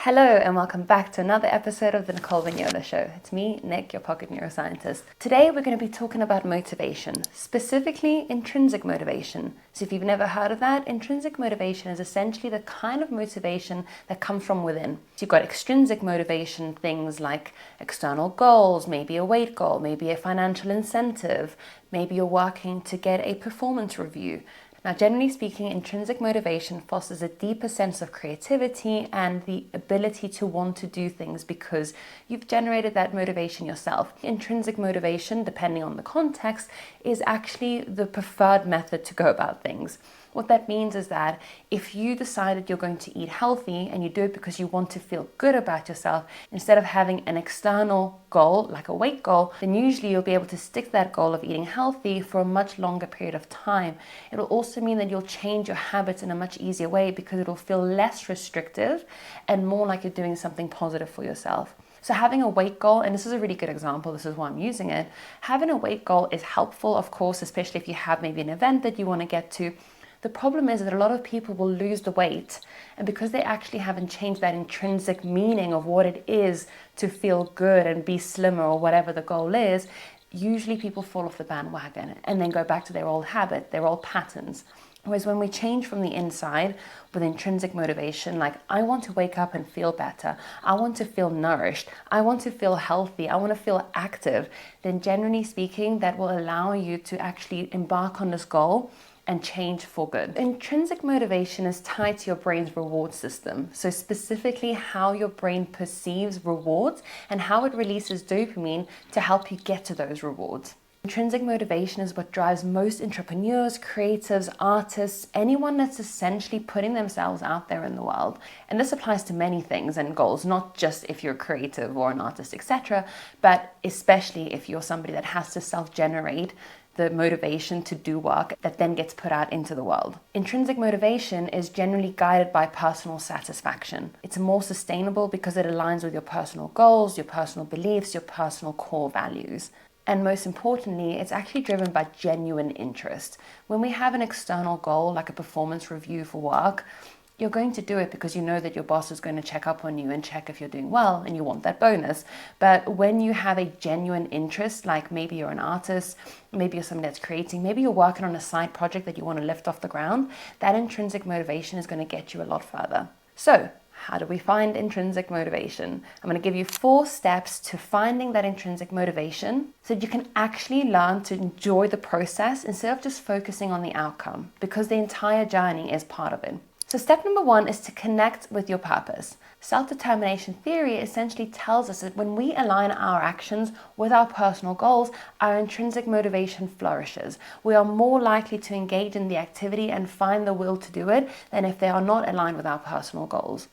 Hello and welcome back to another episode of the Nicole Vignola Show. It's me, Nick, your pocket neuroscientist. Today we're going to be talking about motivation, specifically intrinsic motivation. So if you've never heard of that, intrinsic motivation is essentially the kind of motivation that comes from within. So you've got extrinsic motivation, things like external goals, maybe a weight goal, maybe a financial incentive, maybe you're working to get a performance review. Now, generally speaking, intrinsic motivation fosters a deeper sense of creativity and the ability to want to do things because you've generated that motivation yourself. Intrinsic motivation, depending on the context, is actually the preferred method to go about things. What that means is that if you decided you're going to eat healthy and you do it because you want to feel good about yourself, instead of having an external goal, like a weight goal, then usually you'll be able to stick to that goal of eating healthy for a much longer period of time. It'll also mean that you'll change your habits in a much easier way because it'll feel less restrictive and more like you're doing something positive for yourself. So having a weight goal, and this is a really good example, this is why I'm using it, having a weight goal is helpful, of course, especially if you have maybe an event that you want to get to. The problem is that a lot of people will lose the weight, and because they actually haven't changed that intrinsic meaning of what it is to feel good and be slimmer or whatever the goal is, usually people fall off the bandwagon and then go back to their old habit, their old patterns. Whereas when we change from the inside with intrinsic motivation, like I want to wake up and feel better, I want to feel nourished, I want to feel healthy, I want to feel active, then generally speaking, that will allow you to actually embark on this goal and change for good. Intrinsic motivation is tied to your brain's reward system. So specifically how your brain perceives rewards and how it releases dopamine to help you get to those rewards. Intrinsic motivation is what drives most entrepreneurs, creatives, artists, anyone that's essentially putting themselves out there in the world. And this applies to many things and goals, not just if you're creative or an artist, etc., but especially if you're somebody that has to self-generate the motivation to do work that then gets put out into the world. Intrinsic motivation is generally guided by personal satisfaction. It's more sustainable because it aligns with your personal goals, your personal beliefs, your personal core values. And most importantly, it's actually driven by genuine interest. When we have an external goal, like a performance review for work, you're going to do it because you know that your boss is going to check up on you and check if you're doing well and you want that bonus. But when you have a genuine interest, like maybe you're an artist, maybe you're somebody that's creating, maybe you're working on a side project that you want to lift off the ground, that intrinsic motivation is going to get you a lot further. So, how do we find intrinsic motivation? I'm going to give you 4 steps to finding that intrinsic motivation so that you can actually learn to enjoy the process instead of just focusing on the outcome, because the entire journey is part of it. So step number 1 is to connect with your purpose. Self-determination theory essentially tells us that when we align our actions with our personal goals, our intrinsic motivation flourishes. We are more likely to engage in the activity and find the will to do it than if they are not aligned with our personal goals.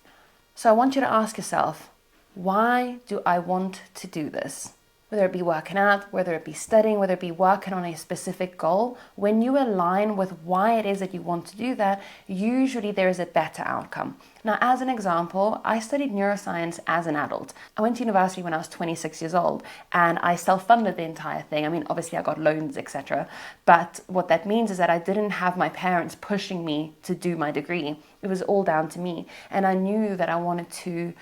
So I want you to ask yourself, why do I want to do this? Whether it be working out, whether it be studying, whether it be working on a specific goal, when you align with why it is that you want to do that, usually there is a better outcome. Now, as an example, I studied neuroscience as an adult. I went to university when I was 26 years old and I self-funded the entire thing. I mean, obviously I got loans, etc. But what that means is that I didn't have my parents pushing me to do my degree. It was all down to me. And I knew that I wanted to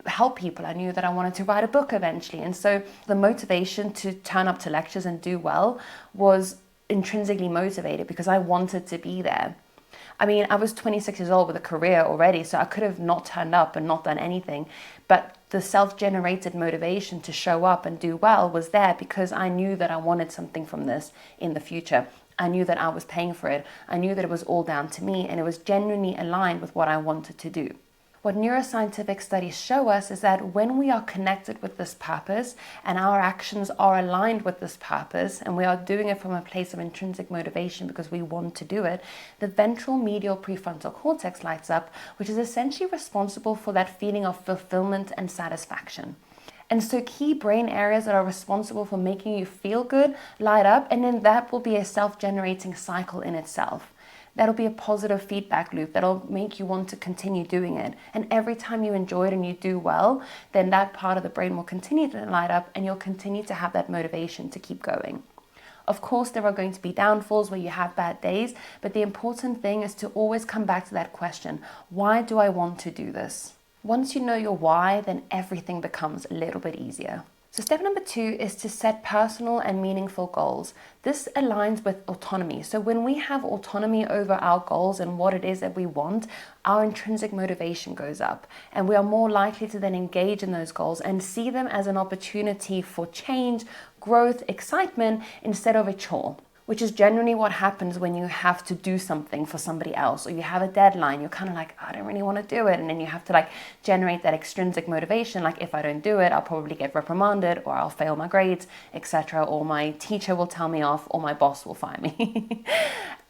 help people. I knew that I wanted to write a book eventually. And so the motivation to turn up to lectures and do well was intrinsically motivated because I wanted to be there. I mean, I was 26 years old with a career already, so I could have not turned up and not done anything. But the self-generated motivation to show up and do well was there because I knew that I wanted something from this in the future. I knew that I was paying for it. I knew that it was all down to me and it was genuinely aligned with what I wanted to do. What neuroscientific studies show us is that when we are connected with this purpose and our actions are aligned with this purpose and we are doing it from a place of intrinsic motivation because we want to do it, the ventral medial prefrontal cortex lights up, which is essentially responsible for that feeling of fulfillment and satisfaction. And so key brain areas that are responsible for making you feel good light up, and then that will be a self-generating cycle in itself. That'll be a positive feedback loop that'll make you want to continue doing it. And every time you enjoy it and you do well, then that part of the brain will continue to light up and you'll continue to have that motivation to keep going. Of course, there are going to be downfalls where you have bad days, but the important thing is to always come back to that question. Why do I want to do this? Once you know your why, then everything becomes a little bit easier. So step number 2 is to set personal and meaningful goals. This aligns with autonomy. So when we have autonomy over our goals and what it is that we want, our intrinsic motivation goes up, and we are more likely to then engage in those goals and see them as an opportunity for change, growth, excitement, instead of a chore. Which is generally what happens when you have to do something for somebody else, or you have a deadline. You're kind of like, I don't really want to do it. And then you have to like generate that extrinsic motivation. Like, if I don't do it, I'll probably get reprimanded, or I'll fail my grades, etc. Or my teacher will tell me off, or my boss will fire me.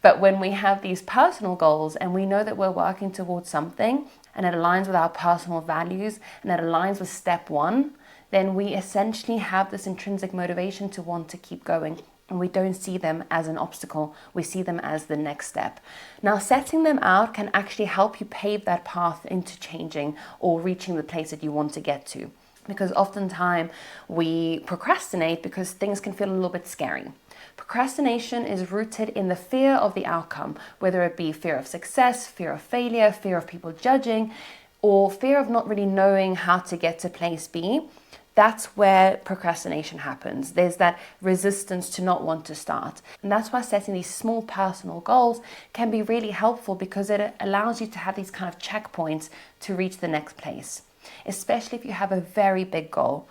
But when we have these personal goals and we know that we're working towards something and it aligns with our personal values and it aligns with step 1, then we essentially have this intrinsic motivation to want to keep going. And we don't see them as an obstacle, we see them as the next step. Now, setting them out can actually help you pave that path into changing or reaching the place that you want to get to. Because oftentimes we procrastinate because things can feel a little bit scary. Procrastination is rooted in the fear of the outcome, whether it be fear of success, fear of failure, fear of people judging, or fear of not really knowing how to get to place B. That's where procrastination happens. There's that resistance to not want to start. And that's why setting these small personal goals can be really helpful, because it allows you to have these kind of checkpoints to reach the next place. Especially if you have a very big goal.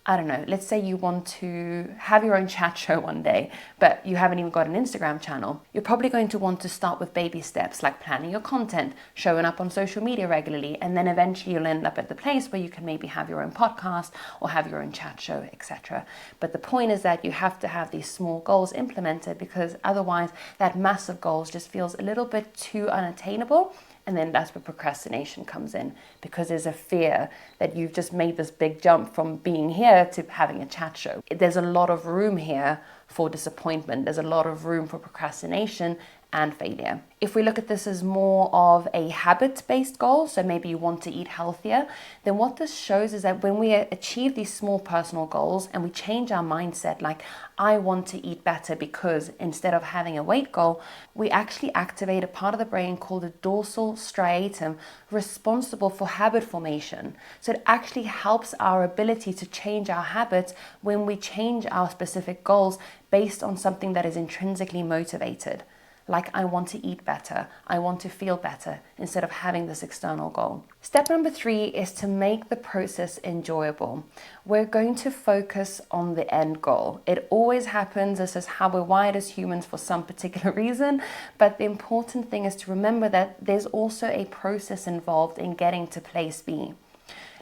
I don't know, let's say you want to have your own chat show one day, but you haven't even got an Instagram channel. You're probably going to want to start with baby steps, like planning your content, showing up on social media regularly, and then eventually you'll end up at the place where you can maybe have your own podcast or have your own chat show, etc. But the point is that you have to have these small goals implemented, because otherwise that massive goals just feels a little bit too unattainable. And then that's where procrastination comes in, because there's a fear that you've just made this big jump from being here to having a chat show. There's a lot of room here for disappointment. There's a lot of room for procrastination and failure. If we look at this as more of a habit-based goal, so maybe you want to eat healthier, then what this shows is that when we achieve these small personal goals and we change our mindset, like I want to eat better because instead of having a weight goal, we actually activate a part of the brain called the dorsal striatum, responsible for habit formation. So it actually helps our ability to change our habits when we change our specific goals based on something that is intrinsically motivated. Like, I want to eat better, I want to feel better, instead of having this external goal. Step number 3 is to make the process enjoyable. We're going to focus on the end goal. It always happens. This is how we're wired as humans for some particular reason. But the important thing is to remember that there's also a process involved in getting to place B.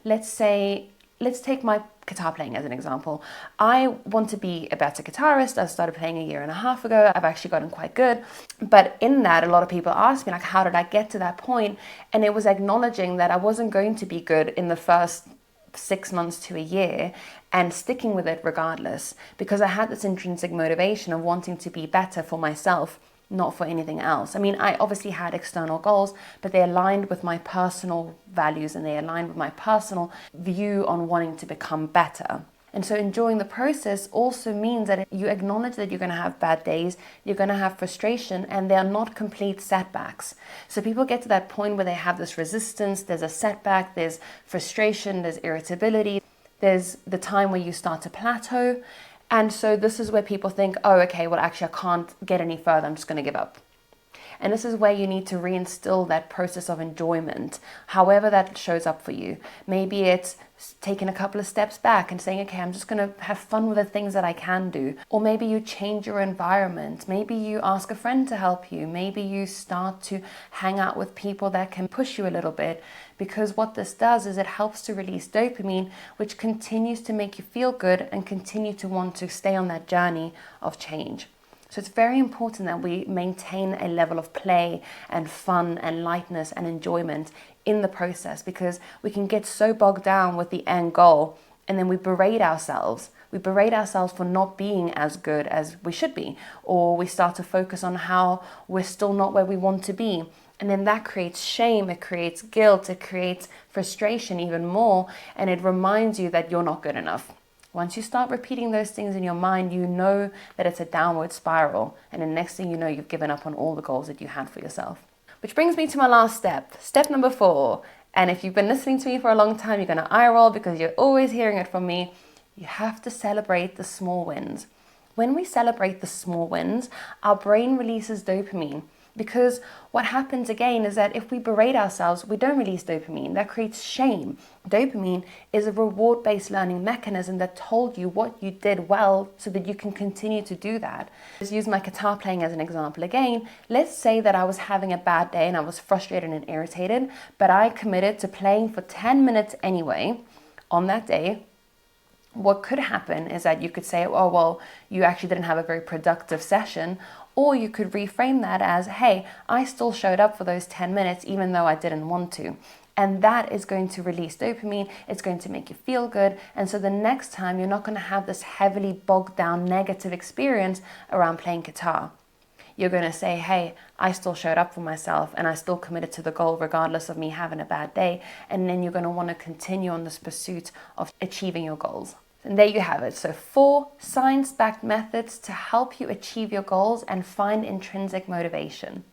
Let's take my guitar playing as an example. I want to be a better guitarist. I started playing a year and a half ago. I've actually gotten quite good. But in that, a lot of people ask me, like, how did I get to that point? And it was acknowledging that I wasn't going to be good in the first 6 months to a year, and sticking with it regardless, because I had this intrinsic motivation of wanting to be better for myself, not for anything else. I mean, I obviously had external goals, but they aligned with my personal values and they aligned with my personal view on wanting to become better. And so enjoying the process also means that you acknowledge that you're going to have bad days, you're going to have frustration, and they are not complete setbacks. So people get to that point where they have this resistance, there's a setback, there's frustration, there's irritability, there's the time where you start to plateau. And so this is where people think, oh, okay, well, actually, I can't get any further. I'm just going to give up. And this is where you need to reinstill that process of enjoyment, however that shows up for you. Maybe it's taking a couple of steps back and saying, okay, I'm just going to have fun with the things that I can do. Or maybe you change your environment. Maybe you ask a friend to help you. Maybe you start to hang out with people that can push you a little bit. Because what this does is it helps to release dopamine, which continues to make you feel good and continue to want to stay on that journey of change. So it's very important that we maintain a level of play and fun and lightness and enjoyment in the process, because we can get so bogged down with the end goal and then we berate ourselves. We berate ourselves for not being as good as we should be, or we start to focus on how we're still not where we want to be. And then that creates shame, it creates guilt, it creates frustration even more, and it reminds you that you're not good enough. Once you start repeating those things in your mind, you know that it's a downward spiral, and the next thing you know, you've given up on all the goals that you had for yourself. Which brings me to my last step. Step number 4, And if you've been listening to me for a long time, you're going to eye roll because you're always hearing it from me. You have to celebrate the small wins. When we celebrate the small wins, our brain releases dopamine. Because what happens again is that if we berate ourselves, we don't release dopamine. That creates shame. Dopamine is a reward-based learning mechanism that told you what you did well so that you can continue to do that. Let's use my guitar playing as an example again. Let's say that I was having a bad day and I was frustrated and irritated, but I committed to playing for 10 minutes anyway on that day. What could happen is that you could say, oh, well, you actually didn't have a very productive session. Or you could reframe that as, hey, I still showed up for those 10 minutes even though I didn't want to. And that is going to release dopamine. It's going to make you feel good. And so the next time you're not going to have this heavily bogged down negative experience around playing guitar. You're going to say, hey, I still showed up for myself and I still committed to the goal regardless of me having a bad day. And then you're going to want to continue on this pursuit of achieving your goals. And there you have it. So 4 science-backed methods to help you achieve your goals and find intrinsic motivation.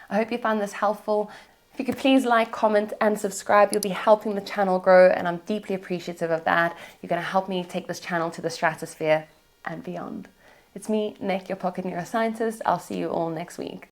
I hope you found this helpful. If you could please like, comment, and subscribe, you'll be helping the channel grow, and I'm deeply appreciative of that. You're going to help me take this channel to the stratosphere and beyond. It's me, Nick, your pocket neuroscientist. I'll see you all next week.